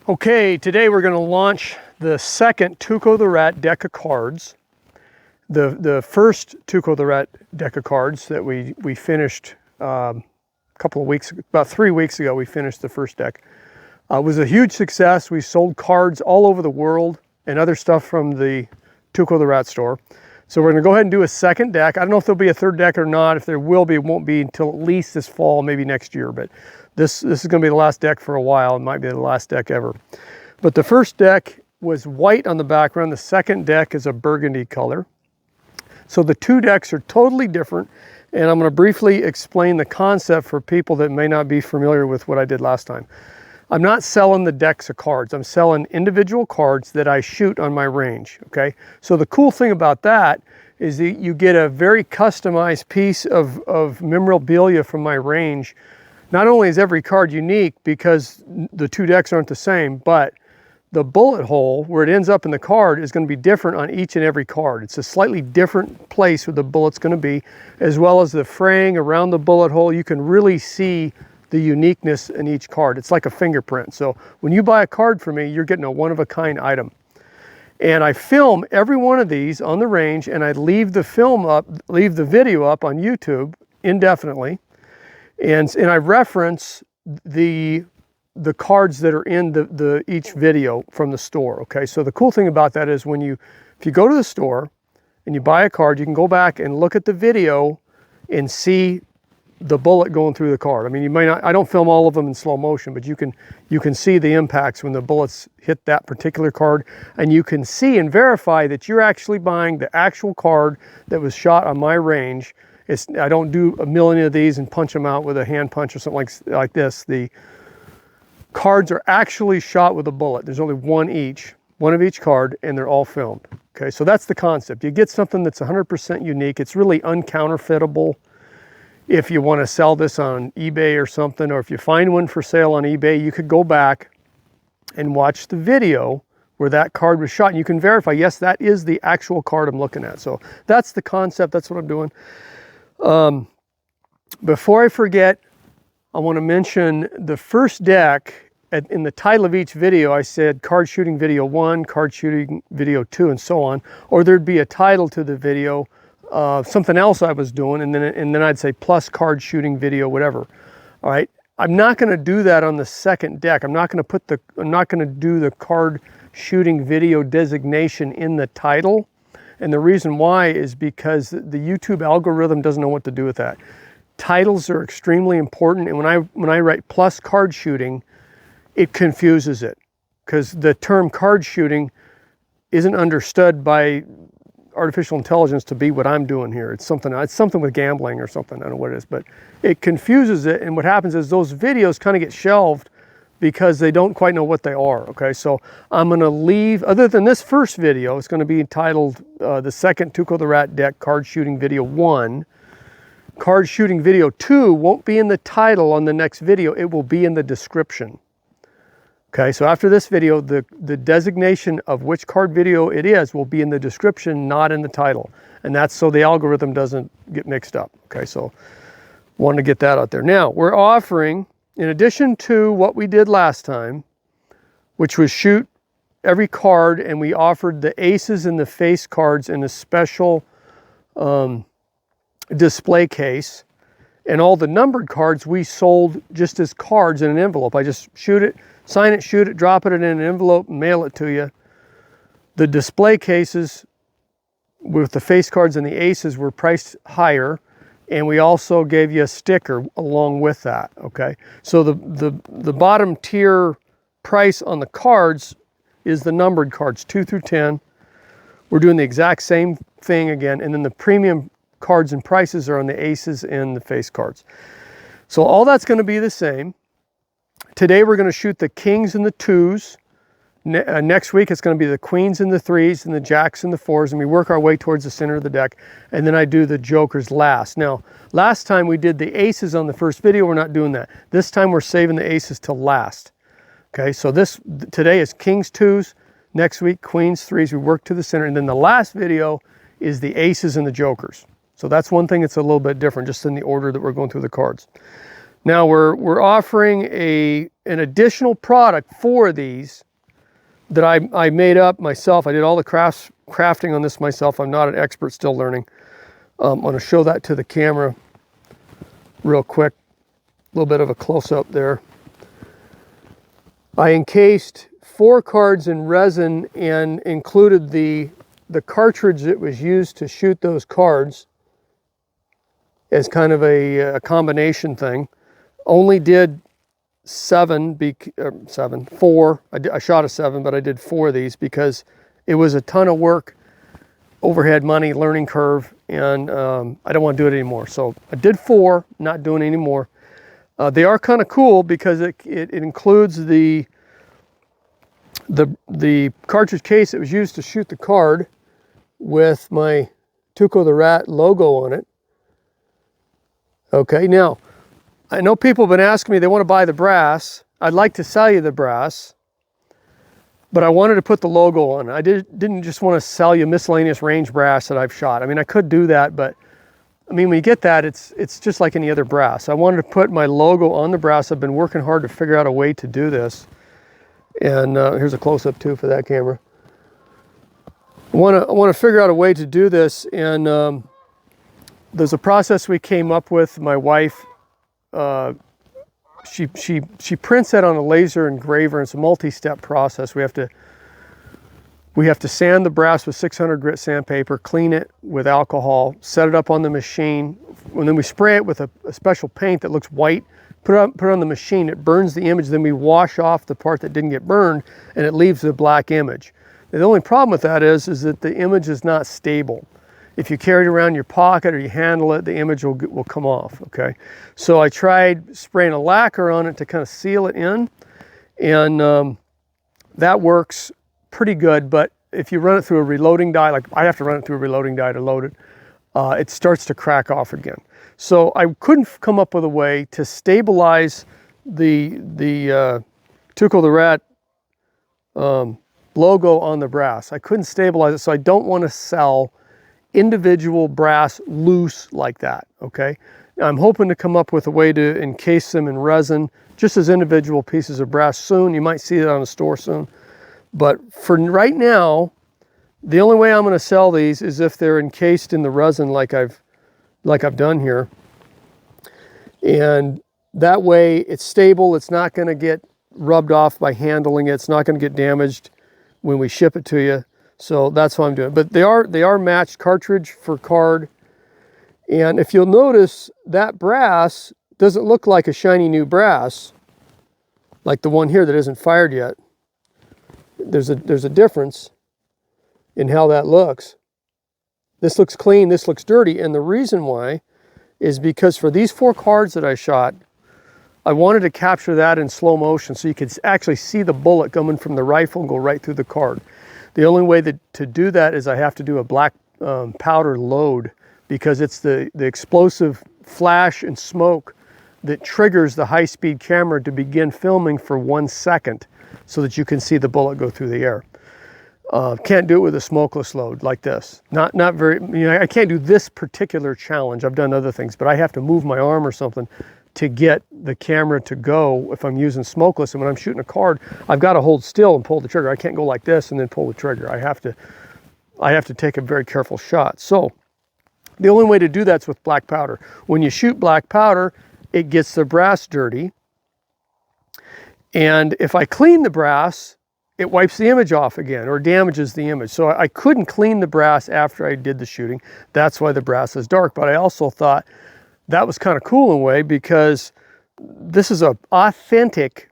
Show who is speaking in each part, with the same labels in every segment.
Speaker 1: Okay, today we're going to launch the second TUCOtheratt deck of cards. The first TUCOtheratt deck of cards that we finished a couple of weeks, about 3 weeks ago, we finished the first deck. It was a huge success. We sold cards all over the world and other stuff from the TUCOtheratt Store. So we're going to go ahead and do a second deck. I don't know if there'll be a third deck or not. If there will be, it won't be until at least this fall, maybe next year. But this is going to be the last deck for a while. It might be the last deck ever. But the first deck was white on the background. The second deck is a burgundy color. So the two decks are totally different. And I'm going to briefly explain the concept for people that may not be familiar with what I did last time. I'm not selling the decks of cards. I'm selling individual cards that I shoot on my range, okay? So the cool thing about that is that you get a very customized piece of memorabilia from my range. Not only is every card unique because the two decks aren't the same, but the bullet hole where it ends up in the card is going to be different on each and every card. It's a slightly different place where the bullet's going to be, as well as the fraying around the bullet hole. You can really see the uniqueness in each card. It's like a fingerprint. So when you buy a card from me, you're getting a one-of-a-kind item. And I film every one of these on the range, and I leave the video up on YouTube indefinitely. And I reference the cards that are in each video from the store. Okay, so the cool thing about that is if you go to the store and you buy a card, you can go back and look at the video and see the bullet going through the card. I mean, you may not, I don't film all of them in slow motion, but you can see the impacts when the bullets hit that particular card, and you can see and verify that you're actually buying the actual card that was shot on my range. I don't do a million of these and punch them out with a hand punch or something like this. The cards are actually shot with a bullet. There's only one of each card, and they're all filmed. Okay, so that's the concept. You get something that's 100% unique. It's really uncounterfeitable. If you want to sell this on eBay or something, or if you find one for sale on eBay, you could go back and watch the video where that card was shot, and you can verify, yes, that is the actual card I'm looking at. So that's the concept. That's what I'm doing. Before I forget, I want to mention the first deck. In the title of each video, I said card shooting video 1, card shooting video 2, and so on. Or there'd be a title to the video, something else I was doing, and then I'd say plus card shooting video, whatever. All right, I'm not going to do that on the second deck. I'm not going to do the card shooting video designation in the title, and the reason why is because the YouTube algorithm doesn't know what to do with that. Titles are extremely important, and when I write plus card shooting, it confuses it, because the term card shooting isn't understood by artificial intelligence to be what I'm doing here. It's something with gambling or something. I don't know what it is, but it confuses it. And what happens is those videos kind of get shelved because they don't quite know what they are. Okay, so I'm going to leave, other than this first video, it's going to be entitled the second TUCOtheratt deck card shooting video 1. Card shooting video 2 won't be in the title on the next video. It will be in the description. Okay, so after this video, the designation of which card video it is will be in the description, not in the title. And that's so the algorithm doesn't get mixed up. Okay, so wanted to get that out there. Now, we're offering, in addition to what we did last time, which was shoot every card, and we offered the aces and the face cards in a special display case, and all the numbered cards we sold just as cards in an envelope. I just shoot it, sign it, shoot it, drop it in an envelope, and mail it to you. The display cases with the face cards and the aces were priced higher, and we also gave you a sticker along with that, okay? So the bottom tier price on the cards is the numbered cards, 2 through 10. We're doing the exact same thing again, and then the premium cards and prices are on the aces and the face cards. So all that's going to be the same. Today we're going to shoot the kings and the 2s. Next week it's going to be the queens and the 3s and the jacks and the 4s, and we work our way towards the center of the deck, and then I do the jokers last. Now, last time we did the aces on the first video. We're not doing that. This time we're saving the aces till last. Okay, so today is kings 2s, next week queens 3s. We work to the center, and then the last video is the aces and the jokers. So that's one thing that's a little bit different, just in the order that we're going through the cards. Now we're offering an additional product for these that I made up myself. I did all the crafting on this myself. I'm not an expert, still learning. I'm going to show that to the camera real quick. A little bit of a close-up there. I encased 4 cards in resin and included the cartridge that was used to shoot those cards as kind of a combination thing. Only did 4. I shot a 7, but I did 4 of these because it was a ton of work, overhead money, learning curve, and I don't want to do it anymore. So I did 4, not doing any more. They are kind of cool because it includes the cartridge case that was used to shoot the card with my TUCOtheratt logo on it. Okay, now, I know people have been asking me, they want to buy the brass. I'd like to sell you the brass, but I wanted to put the logo on it. I didn't just want to sell you miscellaneous range brass that I've shot. I mean, I could do that, but I mean, when you get that, it's just like any other brass. I wanted to put my logo on the brass. I've been working hard to figure out a way to do this. And here's a close-up too for that camera. I want to figure out a way to do this, and there's a process we came up with. My wife, she prints that on a laser engraver. It's a multi-step process. We have to sand the brass with 600 grit sandpaper, clean it with alcohol, set it up on the machine, and then we spray it with a special paint that looks white. Put it on the machine. It burns the image. Then we wash off the part that didn't get burned, and it leaves the black image. The only problem with that is that the image is not stable. If you carry it around in your pocket or you handle it, the image will come off, okay? So I tried spraying a lacquer on it to kind of seal it in, and that works pretty good, but if you run it through a reloading die, like I have to run it through a reloading die to load it, it starts to crack off again. So I couldn't come up with a way to stabilize the TUCOtheratt logo on the brass. I couldn't stabilize it, so I don't want to sell individual brass loose like that, okay? I'm hoping to come up with a way to encase them in resin, just as individual pieces of brass soon. You might see it on a store soon. But for right now, the only way I'm going to sell these is if they're encased in the resin like I've done here. And that way it's stable. It's not going to get rubbed off by handling it. It's not going to get damaged when we ship it to you. So that's what I'm doing. But they are matched cartridge for card. And if you'll notice, that brass doesn't look like a shiny new brass, like the one here that isn't fired yet. There's a difference in how that looks. This looks clean, this looks dirty, and the reason why is because for these 4 cards that I shot, I wanted to capture that in slow motion so you could actually see the bullet coming from the rifle and go right through the card. The only way to do that is I have to do a black powder load, because it's the explosive flash and smoke that triggers the high-speed camera to begin filming for 1 second so that you can see the bullet go through the air. Can't do it with a smokeless load like this. Not very, you know, I can't do this particular challenge. I've done other things, but I have to move my arm or something to get the camera to go if I'm using smokeless. And when I'm shooting a card, I've got to hold still and pull the trigger. I can't go like this and then pull the trigger. I have to take a very careful shot. So the only way to do that's with black powder. When you shoot black powder, it gets the brass dirty. And if I clean the brass, it wipes the image off again or damages the image. So I couldn't clean the brass after I did the shooting. That's why the brass is dark. But I also thought that was kind of cool in a way, because this is an authentic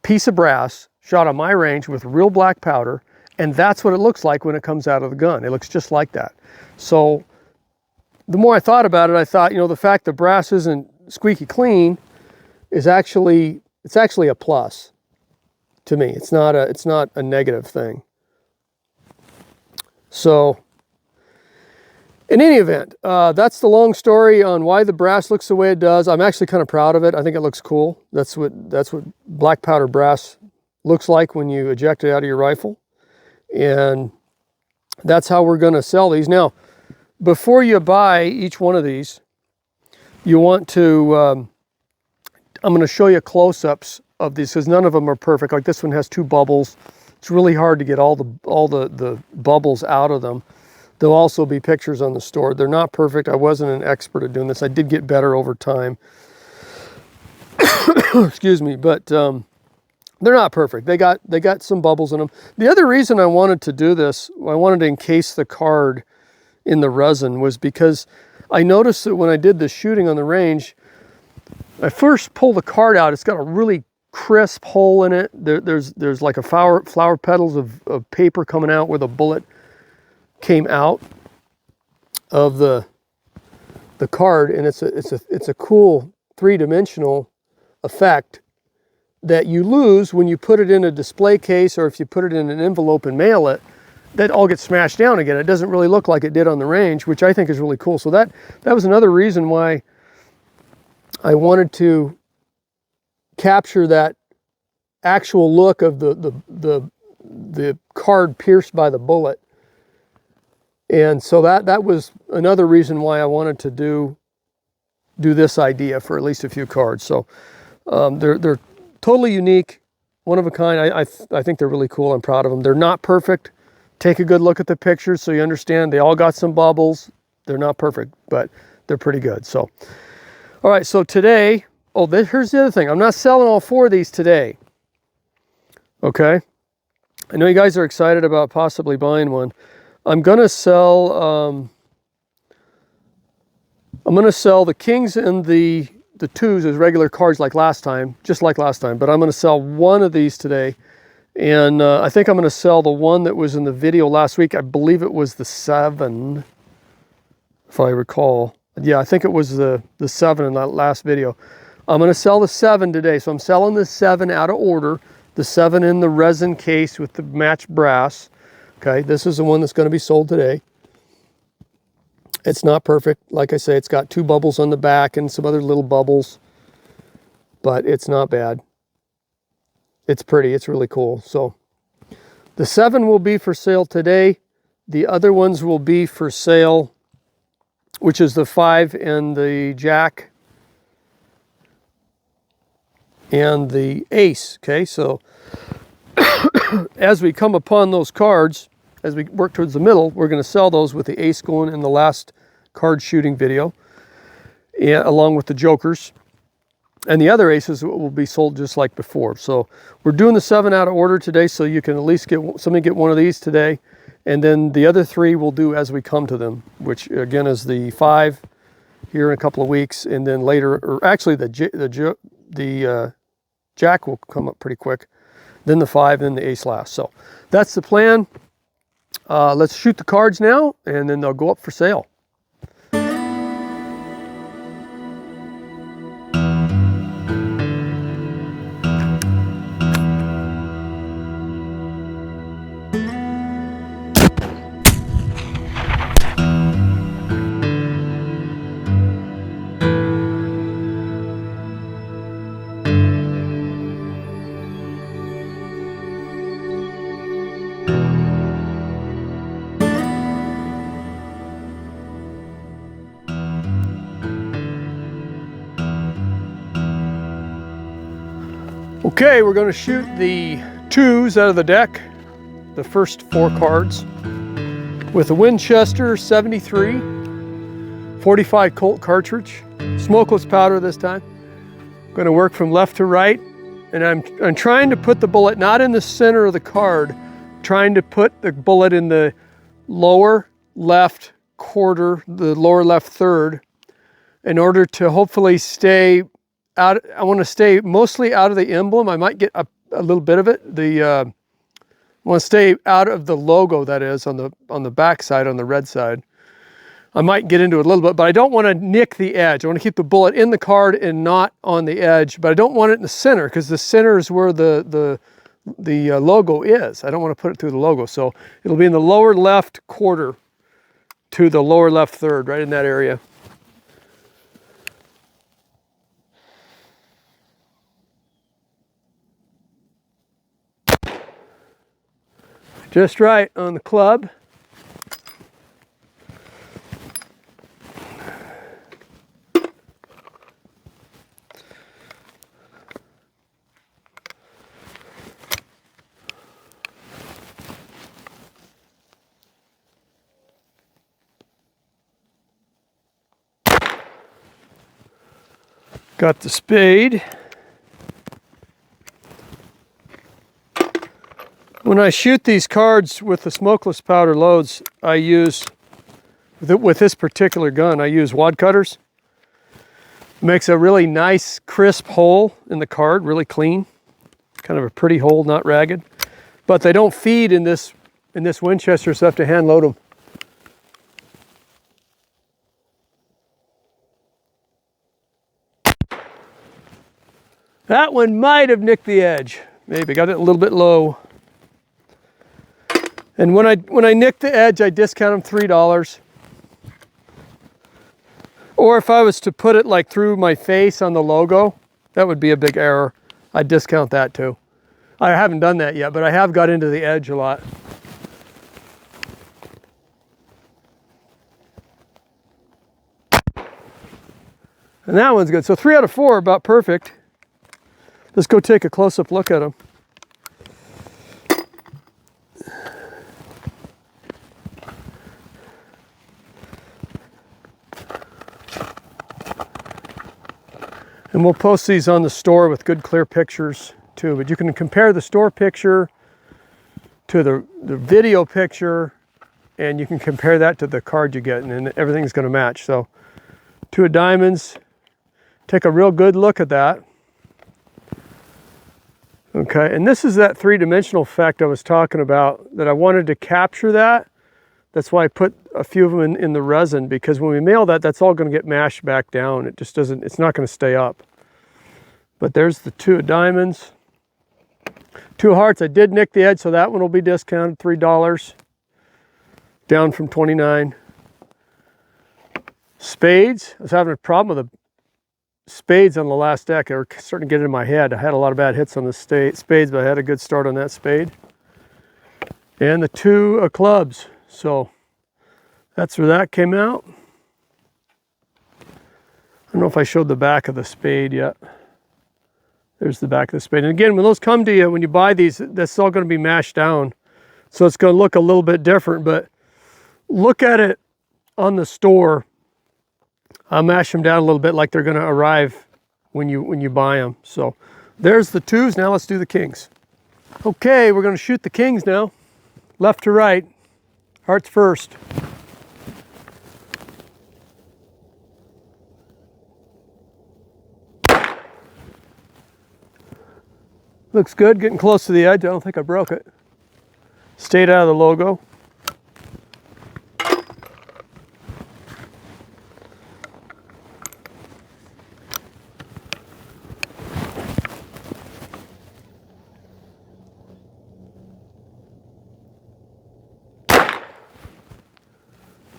Speaker 1: piece of brass shot on my range with real black powder, and that's what it looks like when it comes out of the gun. It looks just like that. So the more I thought about it, I thought, you know, the fact the brass isn't squeaky clean is actually, it's actually a plus to me. It's not a negative thing. So in any event, that's the long story on why the brass looks the way it does. I'm actually kind of proud of it. I think it looks cool. That's what black powder brass looks like when you eject it out of your rifle. And that's how we're going to sell these. Now, before you buy each one of these, you want to, I'm going to show you close-ups of these because none of them are perfect. Like this one has 2 bubbles. It's really hard to get all the bubbles out of them. There'll also be pictures on the store. They're not perfect. I wasn't an expert at doing this. I did get better over time. Excuse me, but they're not perfect. They got some bubbles in them. The other reason I wanted to do this, I wanted to encase the card in the resin, was because I noticed that when I did the shooting on the range, I first pull the card out. It's got a really crisp hole in it. There's like a flower petals of paper coming out where the bullet came out of the card, and it's a cool 3-dimensional effect that you lose when you put it in a display case, or if you put it in an envelope and mail it. That all gets smashed down again. It doesn't really look like it did on the range, which I think is really cool. So that was another reason why I wanted to capture that actual look of the card pierced by the bullet. And so that was another reason why I wanted to do this idea for at least a few cards. So they're totally unique, one of a kind. I think they're really cool. I'm proud of them. They're not perfect. Take a good look at the pictures so you understand they all got some bubbles. They're not perfect, but they're pretty good. So, all right, so today, here's the other thing. I'm not selling all 4 of these today. Okay? I know you guys are excited about possibly buying one. I'm going to sell the kings and the 2s as regular cards like last time, just like last time, but I'm going to sell one of these today. And I think I'm going to sell the one that was in the video last week. I believe it was the 7, if I recall. Yeah, I think it was the 7 in that last video. I'm going to sell the 7 today. So I'm selling the 7 out of order, the 7 in the resin case with the matched brass. Okay, this is the one that's going to be sold today. It's not perfect. Like I say, it's got 2 bubbles on the back and some other little bubbles, but it's not bad. It's pretty. It's really cool. So the 7 will be for sale today. The other ones will be for sale, which is the 5 and the jack and the ace. Okay, so as we come upon those cards, as we work towards the middle, we're going to sell those with the ace going in the last card shooting video, and along with the jokers. And the other aces will be sold just like before. So we're doing the 7 out of order today, so you can at least get one of these today. And then the other 3 we'll do as we come to them, which again is the 5 here in a couple of weeks. And then later, or actually the jack will come up pretty quick. Then the 5, then the ace last. So that's the plan. Let's shoot the cards now, and then they'll go up for sale. Okay, we're going to shoot the 2s out of the deck, the first 4 cards, with a Winchester 73, 45 Colt cartridge, smokeless powder this time. I'm going to work from left to right, and I'm trying to put the bullet not in the center of the card, trying to put the bullet in the lower left quarter, the lower left third, in order to hopefully stay out. I want to stay mostly out of the emblem. I might get a little bit of it. I want to stay out of the logo, that is, on the back side, on the red side. I might get into it a little bit, but I don't want to nick the edge. I want to keep the bullet in the card and not on the edge, but I don't want it in the center, because the center is where the logo is. I don't want to put it through the logo. So it'll be in the lower left quarter to the lower left third, right in that area. Just right on the club. Got the spade. When I shoot these cards with the smokeless powder loads, I use, with this particular gun, I use wad cutters. It makes a really nice, crisp hole in the card, really clean. Kind of a pretty hole, not ragged. But they don't feed in this Winchester, so I have to hand load them. That one might have nicked the edge. Maybe got it a little bit low. And when I nick the edge, I discount them $3. Or if I was to put it like through my face on the logo, that would be a big error. I'd discount that too. I haven't done that yet, but I have got into the edge a lot. And that one's good. So 3 out of 4 are about perfect. Let's go take a close-up look at them. And we'll post these on the store with good clear pictures too. But you can compare the store picture to the video picture, and you can compare that to the card you get, and then everything's going to match. So 2 of diamonds. Take a real good look at that. Okay, and this is that 3-dimensional effect I was talking about, that I wanted to capture that. That's why I put a few of them in the resin, because when we mail that, that's all going to get mashed back down. It just doesn't, it's not going to stay up. But there's the 2 of diamonds. 2 of hearts, I did nick the edge, so that one will be discounted $3, down from $29. Spades, I was having a problem with the spades on the last deck. They were starting to get in my head. I had a lot of bad hits on the spades, but I had a good start on that spade. And the 2 of clubs. So that's where that came out. I don't know if I showed the back of the spade yet. There's the back of the spade. And again, when those come to you, when you buy these, that's all going to be mashed down. So it's going to look a little bit different, but look at it on the store. I'll mash them down a little bit like they're going to arrive when you buy them. So there's the 2s. Now let's do the kings. Okay, we're going to shoot the kings now. Left to right. Hearts first. Looks good, getting close to the edge. I don't think I broke it. Stayed out of the logo.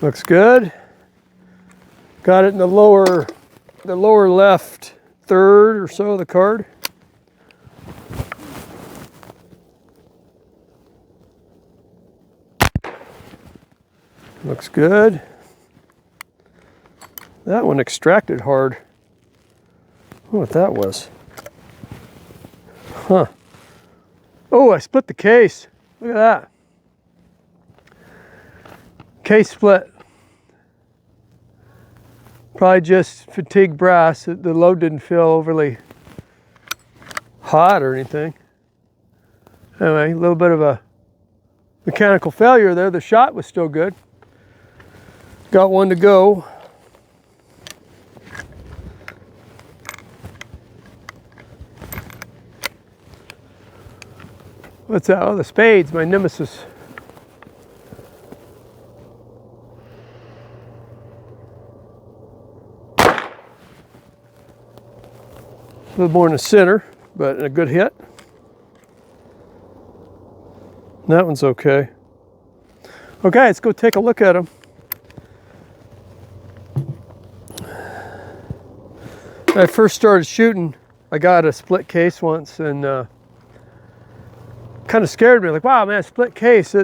Speaker 1: Looks good. Got it in the lower left third or so of the card. Looks good. That one extracted hard. I don't know what that was. Huh. Oh, I split the case. Look at that. Case split. Probably just fatigued brass. The load didn't feel overly hot or anything. Anyway, a little bit of a mechanical failure there. The shot was still good. Got one to go. What's that? Oh, the spades, my nemesis. A little more in the center, but a good hit. That one's okay. Okay, let's go take a look at them. When I first started shooting, I got a split case once, and kind of scared me. Like, wow, man, split case,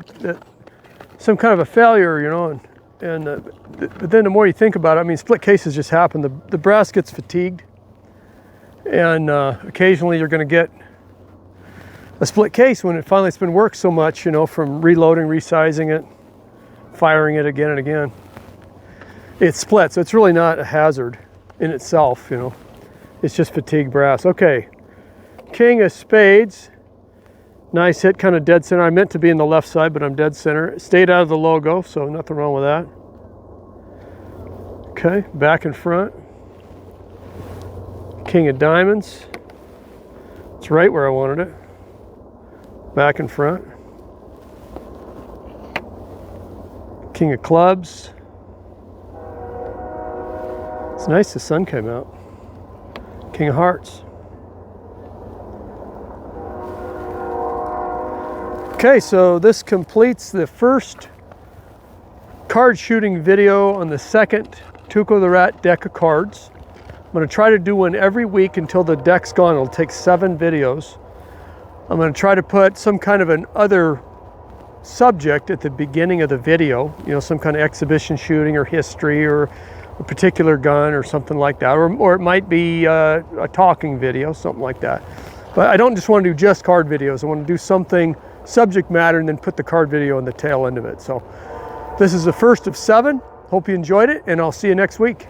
Speaker 1: some kind of a failure, you know. But then the more you think about it, I mean, split cases just happen. The brass gets fatigued, and occasionally you're going to get a split case when it's been worked so much, you know, from reloading, resizing it, firing it again and again. It's split, so it's really not a hazard in itself, you know. It's just fatigue brass. Okay, king of spades. Nice hit, kind of dead center. I meant to be in the left side, but I'm dead center. Stayed out of the logo, so nothing wrong with that. Okay, back and front. King of diamonds. It's right where I wanted it. Back and front. King of clubs. It's nice the sun came out. King of hearts. Okay, so this completes the first card shooting video on the second TUCOtheratt deck of cards. I'm going to try to do one every week until the deck's gone. It'll take 7 videos. I'm going to try to put some kind of an other subject at the beginning of the video, you know, some kind of exhibition shooting or history or a particular gun or something like that, or it might be a talking video, something like that. But I don't just want to do just card videos. I want to do something subject matter and then put the card video in the tail end of it. So this is the first of 7. Hope you enjoyed it, and I'll see you next week.